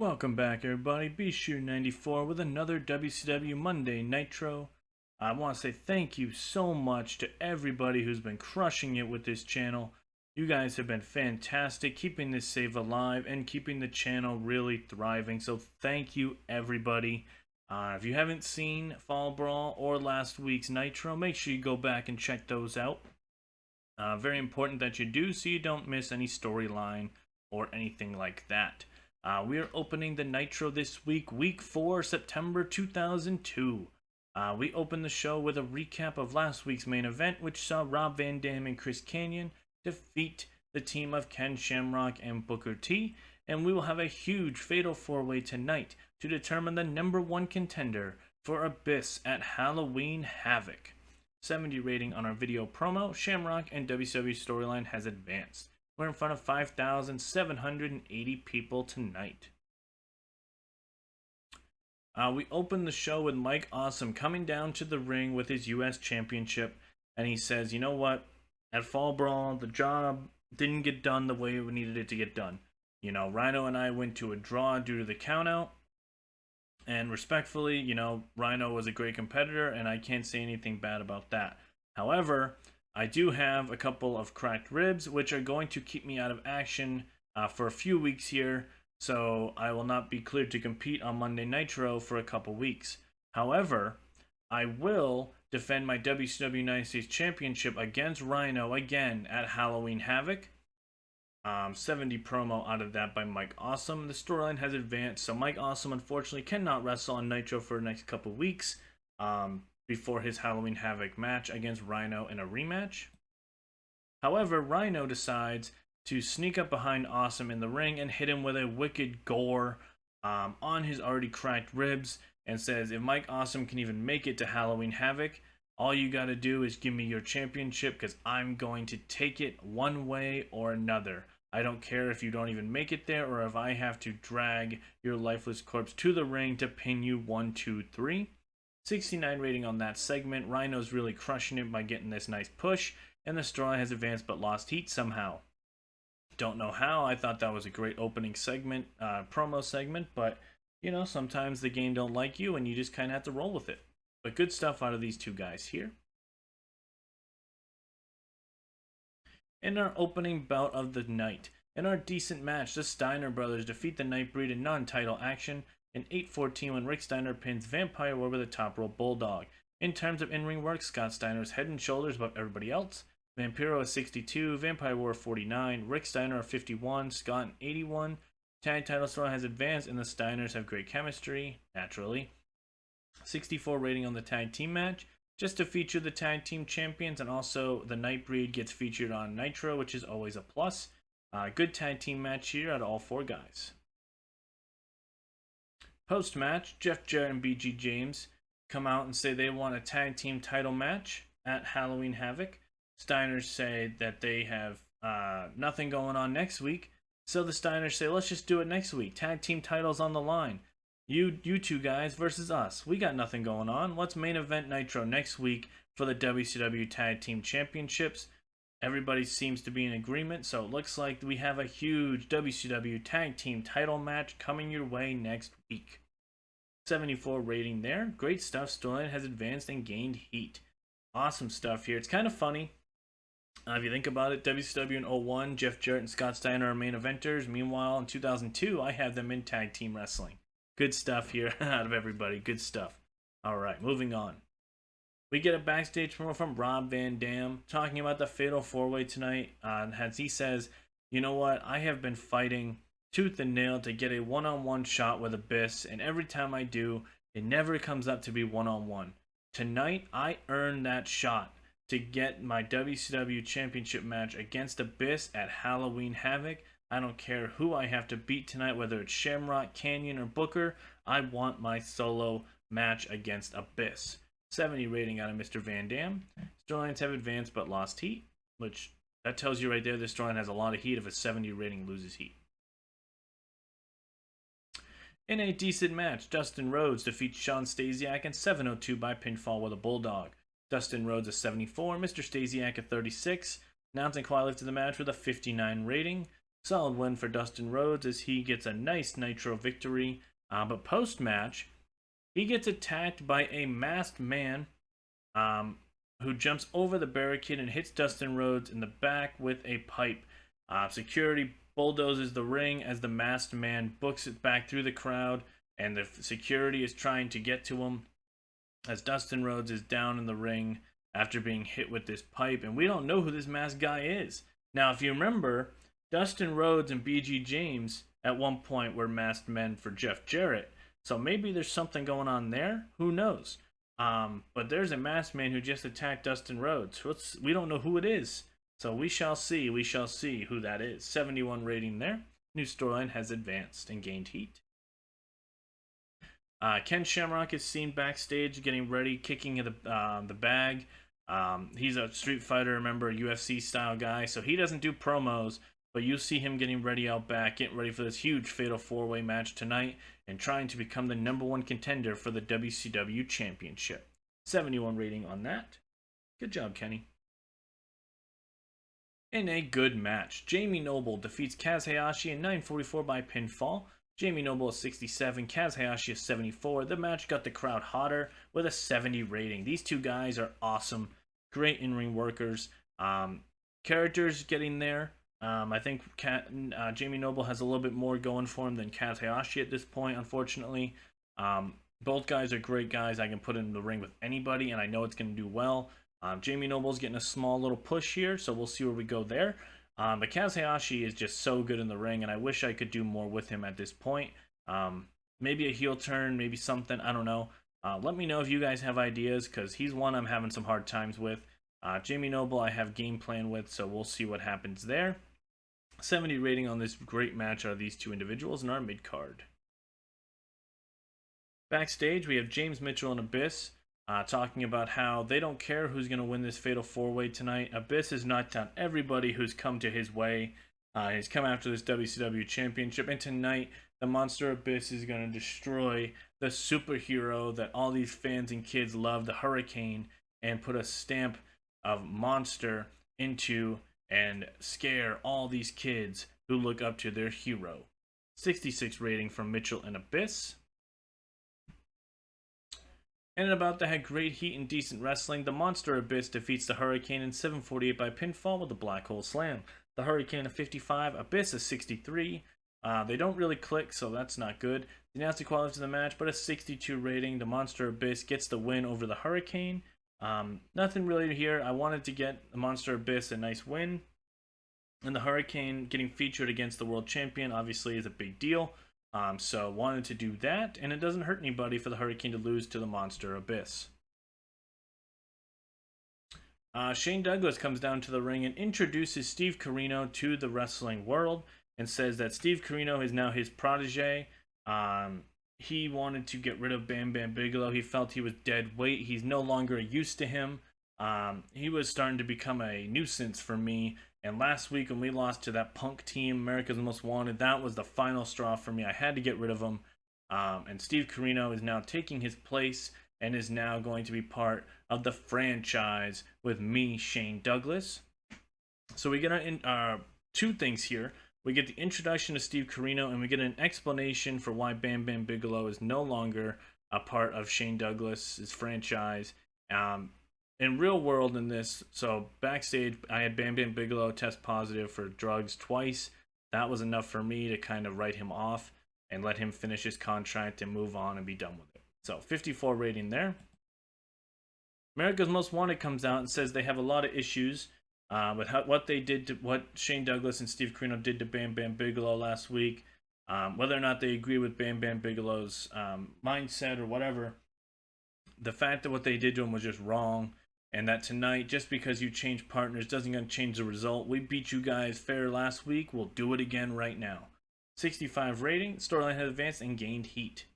Welcome back, everybody. BShooter94 with another WCW Monday Nitro. I want to say thank you so much to everybody who's been crushing it with this channel. You guys have been fantastic, keeping this save alive and keeping the channel really thriving. So thank you, everybody. If you haven't seen Fall Brawl or last week's Nitro, make sure you go back and check those out. Very important that you do so you don't miss any storyline or anything like that. We are opening the Nitro this week, week 4, September 2002. We opened the show with a recap of last week's main event, which saw Rob Van Dam and Chris Kanyon defeat the team of Ken Shamrock and Booker T, and we will have a huge fatal 4-way tonight to determine the #1 contender for Abyss at Halloween Havoc. 70 rating on our video promo. Shamrock and WCW storyline has advanced. We're in front of 5,780 people tonight. We opened the show with Mike Awesome coming down to the ring with his U.S. Championship, and he says, you know what, at Fall Brawl, the job didn't get done the way we needed it to get done. You know, Rhino and I went to a draw due to the countout, and respectfully, you know, Rhino was a great competitor, and I can't say anything bad about that. However, I do have a couple of cracked ribs, which are going to keep me out of action for a few weeks here, so I will not be cleared to compete on Monday Nitro for a couple weeks. However, I will defend my WCW United States Championship against Rhino again at Halloween Havoc. 70 promo out of that by Mike Awesome. The storyline has advanced, so Mike Awesome unfortunately cannot wrestle on Nitro for the next couple weeks. Before his Halloween Havoc match against Rhino in a rematch. However, Rhino decides to sneak up behind Awesome in the ring and hit him with a wicked gore on his already cracked ribs, and says, if Mike Awesome can even make it to Halloween Havoc, all you gotta do is give me your championship, because I'm going to take it one way or another. I don't care if you don't even make it there, or if I have to drag your lifeless corpse to the ring to pin you 1, 2, 3. 69 rating on that segment. Rhino's really crushing it by getting this nice push, and the storyline has advanced but lost heat somehow. Don't know how. I thought that was a great opening segment, promo segment, but you know, sometimes the game don't like you and you just kind of have to roll with it. But good stuff out of these two guys here. In our opening bout of the night, in our decent match, the Steiner brothers defeat the Nightbreed in non-title action. In 8:14 when Rick Steiner pins Vampire War with a top rope bulldog. In terms of in-ring work, Scott Steiner's head and shoulders above everybody else. Vampiro is 62, Vampire War 49, Rick Steiner 51, Scott 81. Tag title story has advanced and the Steiners have great chemistry, naturally. 64 rating on the tag team match, just to feature the tag team champions, and also the Nightbreed gets featured on Nitro, which is always a plus. Good tag team match here out of all 4 guys. Post-match, Jeff Jarrett and BG James come out and say they want a tag team title match at Halloween Havoc. Steiners say that they have nothing going on next week, so the Steiners say, let's just do it next week. Tag team titles on the line. You two guys versus us. We got nothing going on. Let's main event Nitro next week for the WCW Tag Team Championships. Everybody seems to be in agreement, so it looks like we have a huge WCW Tag Team title match coming your way next week. 74 rating there. Great stuff. Storyline has advanced and gained heat. Awesome stuff here. It's kind of funny. If you think about it, WCW in 01, Jeff Jarrett and Scott Steiner are main eventers. Meanwhile, in 2002, I have them in tag team wrestling. Good stuff here out of everybody. Good stuff. All right, moving on. We get a backstage promo from Rob Van Dam talking about the Fatal 4-Way tonight. As he says, you know what? I have been fighting tooth and nail to get a one-on-one shot with Abyss, and every time I do, it never comes up to be one-on-one. Tonight, I earned that shot to get my WCW Championship match against Abyss at Halloween Havoc. I don't care who I have to beat tonight, whether it's Shamrock, Kanyon, or Booker. I want my solo match against Abyss. 70 rating out of Mr. Van Dam. Storylines have advanced but lost heat, which that tells you right there this storyline has a lot of heat if a 70 rating loses heat. In a decent match, Dustin Rhodes defeats Shawn Stasiask in 7:02 by pinfall with a bulldog. Dustin Rhodes a 74, Mr. Stasiask a 36. Announcing quality to the match with a 59 rating. Solid win for Dustin Rhodes as he gets a nice Nitro victory. But post-match, he gets attacked by a masked man who jumps over the barricade and hits Dustin Rhodes in the back with a pipe. Security bulldozes the ring as the masked man books it back through the crowd, and the security is trying to get to him as Dustin Rhodes is down in the ring after being hit with this pipe, and we don't know who this masked guy is. Now, if you remember, Dustin Rhodes and BG James at one point were masked men for Jeff Jarrett, so maybe there's something going on there. Who knows? But there's a masked man who just attacked Dustin Rhodes. We don't know who it is, so we shall see. We shall see who that is. 71 rating there. New storyline has advanced and gained heat. Ken Shamrock is seen backstage getting ready, kicking the bag. He's a Street Fighter, remember, UFC style guy, so he doesn't do promos, but you see him getting ready out back, getting ready for this huge fatal 4-way match tonight, and trying to become the #1 contender for the WCW Championship. 71 rating on that. Good job, Kenny. In a good match, Jamie Noble defeats Kaz Hayashi in 9:44 by pinfall. Jamie Noble is 67, Kaz Hayashi is 74. The match got the crowd hotter with a 70 rating. These two guys are awesome. Great in-ring workers. Characters getting there. I think Jamie Noble has a little bit more going for him than Kaz Hayashi at this point, unfortunately. Both guys are great guys. I can put in the ring with anybody, and I know it's going to do well. Jamie Noble's getting a small little push here, so we'll see where we go there. But Kaz Hayashi is just so good in the ring, and I wish I could do more with him at this point. Maybe a heel turn, maybe something, I don't know. Let me know if you guys have ideas, because he's one I'm having some hard times with. Jamie Noble I have game plan with, so we'll see what happens there. 70 rating on this great match are these two individuals in our mid-card. Backstage, we have James Mitchell and Abyss talking about how they don't care who's going to win this fatal 4-way tonight. Abyss has knocked down everybody who's come to his way. He's come after this WCW Championship, and tonight the Monster Abyss is going to destroy the superhero that all these fans and kids love, the Hurricane, and put a stamp of monster into and scare all these kids who look up to their hero. 66 rating from Mitchell and Abyss. And about that had great heat and decent wrestling. The Monster Abyss defeats the Hurricane in 7:48 by pinfall with a Black Hole Slam. The Hurricane is 55, Abyss is 63. They don't really click, so that's not good. The nasty quality to the match, but a 62 rating. The Monster Abyss gets the win over the Hurricane. Nothing really here. I wanted to get the Monster Abyss a nice win. And the Hurricane getting featured against the World Champion obviously is a big deal. So wanted to do that, and it doesn't hurt anybody for the Hurricane to lose to the Monster Abyss. Shane Douglas comes down to the ring and introduces Steve Corino to the wrestling world and says that Steve Corino is now his protege. He wanted to get rid of Bam Bam Bigelow. He felt he was dead weight. He's no longer used to him. He was starting to become a nuisance for me. And last week when we lost to that Punk team, America's Most Wanted, that was the final straw for me. I had to get rid of him. And Steve Corino is now taking his place and is now going to be part of the franchise with me, Shane Douglas. So we get two things here. We get the introduction to Steve Corino, and we get an explanation for why Bam Bam Bigelow is no longer a part of Shane Douglas's franchise. In real world in this, so backstage, I had Bam Bam Bigelow test positive for drugs twice. That was enough for me to kind of write him off and let him finish his contract and move on and be done with it. So 54 rating there. America's Most Wanted comes out and says they have a lot of issues with what they did to what Shane Douglas and Steve Corino did to Bam Bam Bigelow last week. Whether or not they agree with Bam Bam Bigelow's mindset or whatever, the fact that what they did to him was just wrong. And that tonight, just because you change partners doesn't going to change the result. We beat you guys fair last week. We'll do it again right now. 65 rating. Storyline has advanced and gained heat.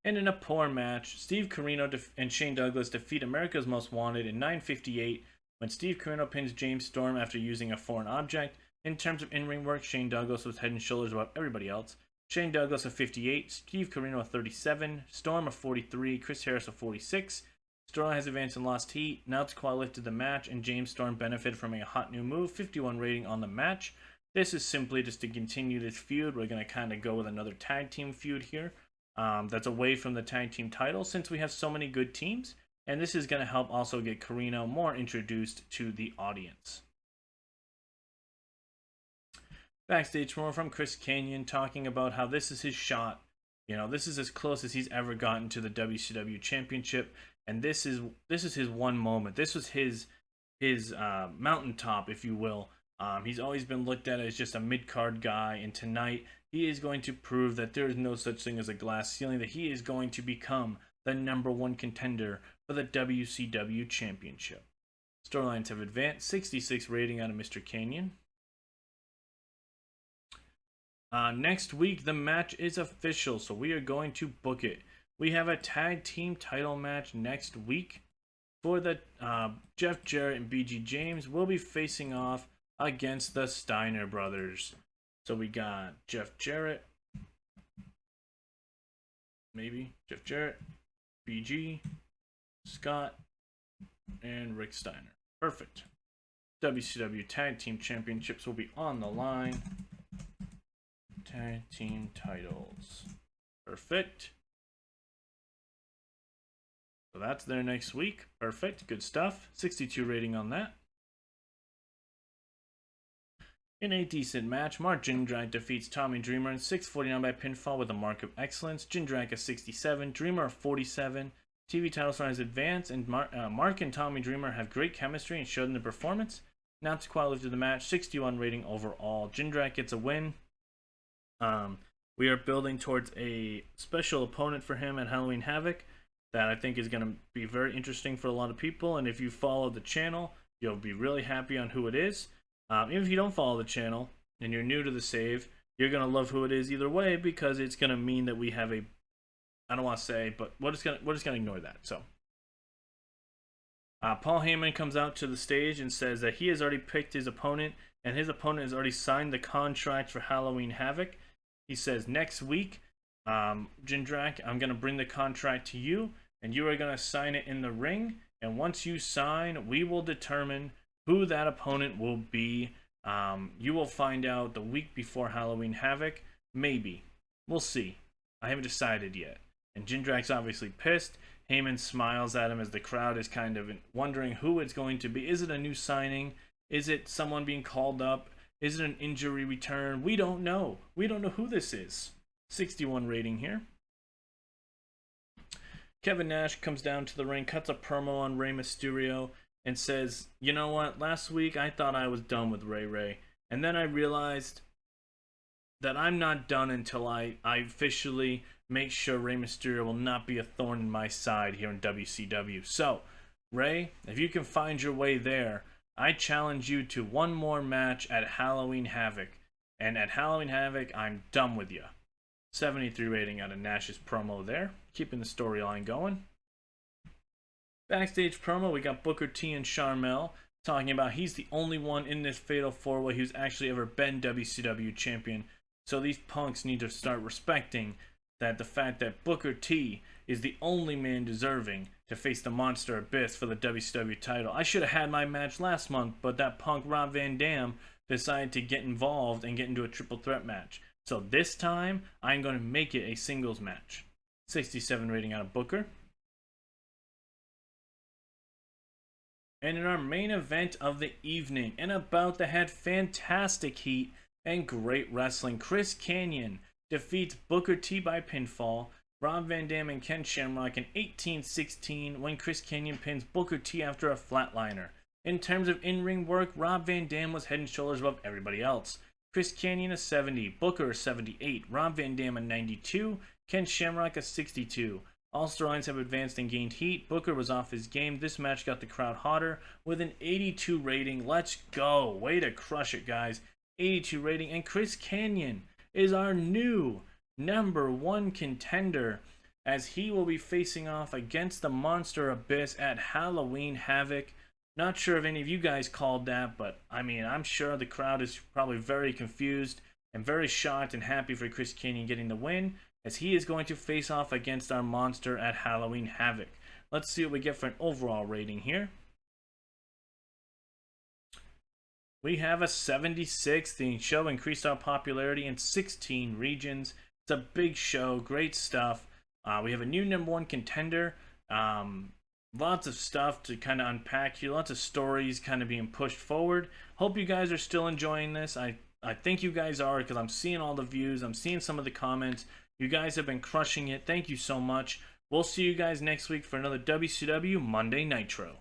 And in a poor match, Steve Corino and Shane Douglas defeat America's Most Wanted in 9:58 when Steve Corino pins James Storm after using a foreign object. In terms of in-ring work, Shane Douglas was head and shoulders above everybody else. Shane Douglas of 58, Steve Corino of 37, Storm of 43, Chris Harris of 46. Storm has advanced and lost heat. Now Squad lifted the match, and James Storm benefited from a hot new move. 51 rating on the match. This is simply just to continue this feud. We're going to kind of go with another tag team feud here. That's away from the tag team title since we have so many good teams. And this is going to help also get Corino more introduced to the audience. Backstage promo from Chris Kanyon talking about how this is his shot. You know, this is as close as he's ever gotten to the WCW Championship. And this is his one moment. This was his mountaintop, if you will. He's always been looked at as just a mid-card guy, and tonight he is going to prove that there is no such thing as a glass ceiling, that he is going to become the #1 contender for the WCW Championship. Storylines have advanced, 66 rating out of Mr. Kanyon. Next week, the match is official, so we are going to book it. We have a tag team title match next week for the Jeff Jarrett and BG James will be facing off against the Steiner brothers. So we got Jeff Jarrett, BG, Scott, and Rick Steiner. Perfect. WCW Tag Team Championships will be on the line. Tag team titles. Perfect. So that's there next week. Perfect. Good stuff. 62 rating on that. In a decent match, Mark Jindrak defeats Tommy Dreamer in 6:49 by pinfall with a mark of excellence. Jindrak is 67, Dreamer 47. TV title signs advance, and Mark and Tommy Dreamer have great chemistry and showed in the performance. Now to qualify the match, 61 rating overall. Jindrak gets a win. We are building towards a special opponent for him at Halloween Havoc that I think is going to be very interesting for a lot of people. And if you follow the channel, you'll be really happy on who it is. Even if you don't follow the channel and you're new to the save, you're going to love who it is either way, because it's going to mean that we have a, I don't want to say, but we're just going to ignore that. So Paul Heyman comes out to the stage and says that he has already picked his opponent, and his opponent has already signed the contract for Halloween Havoc. He says, next week, Jindrak, I'm going to bring the contract to you, and you are going to sign it in the ring. And once you sign, we will determine who that opponent will be. You will find out the week before Halloween Havoc. Maybe. We'll see. I haven't decided yet. And Jindrak's obviously pissed. Heyman smiles at him as the crowd is kind of wondering who it's going to be. Is it a new signing? Is it someone being called up? Is it an injury return? We don't know. We don't know who this is. 61 rating here. Kevin Nash comes down to the ring, cuts a promo on Rey Mysterio, and says, you know what, last week I thought I was done with Ray. And then I realized that I'm not done until I officially make sure Rey Mysterio will not be a thorn in my side here in WCW. So, Ray, if you can find your way there, I challenge you to one more match at Halloween Havoc. And at Halloween Havoc, I'm done with you. 73 rating out of Nash's promo there, keeping the storyline going. Backstage promo, we got Booker T and Sharmell talking about he's the only one in this Fatal 4-Way who's actually ever been WCW champion. So these punks need to start respecting that the fact that Booker T is the only man deserving to face the Monster Abyss for the WCW title. I should have had my match last month, but that punk Rob Van Dam decided to get involved and get into a triple threat match. So this time, I'm going to make it a singles match. 67 rating out of Booker. And in our main event of the evening, and about that had fantastic heat and great wrestling, Chris Kanyon defeats Booker T by pinfall. Rob Van Dam and Ken Shamrock in 18-16 when Chris Kanyon pins Booker T after a flatliner. In terms of in-ring work, Rob Van Dam was head and shoulders above everybody else. Chris Kanyon a 70, Booker a 78, Rob Van Dam a 92, Ken Shamrock a 62. All storylines have advanced and gained heat. Booker was off his game. This match got the crowd hotter with an 82 rating. Let's go. Way to crush it, guys. 82 rating. And Chris Kanyon is our new #1 contender, as he will be facing off against the Monster Abyss at Halloween Havoc. Not sure if any of you guys called that, but I mean, I'm sure the crowd is probably very confused and very shocked and happy for Chris Kanyon getting the win, as he is going to face off against our monster at Halloween Havoc. Let's see what we get for an overall rating here. We have a 76. The show increased our popularity in 16 regions. It's a big show, great stuff. We have a new #1 contender. Lots of stuff to kind of unpack here. Lots of stories kind of being pushed forward. Hope you guys are still enjoying this. I think you guys are, because I'm seeing all the views. I'm seeing some of the comments. You guys have been crushing it. Thank you so much. We'll see you guys next week for another WCW Monday Nitro.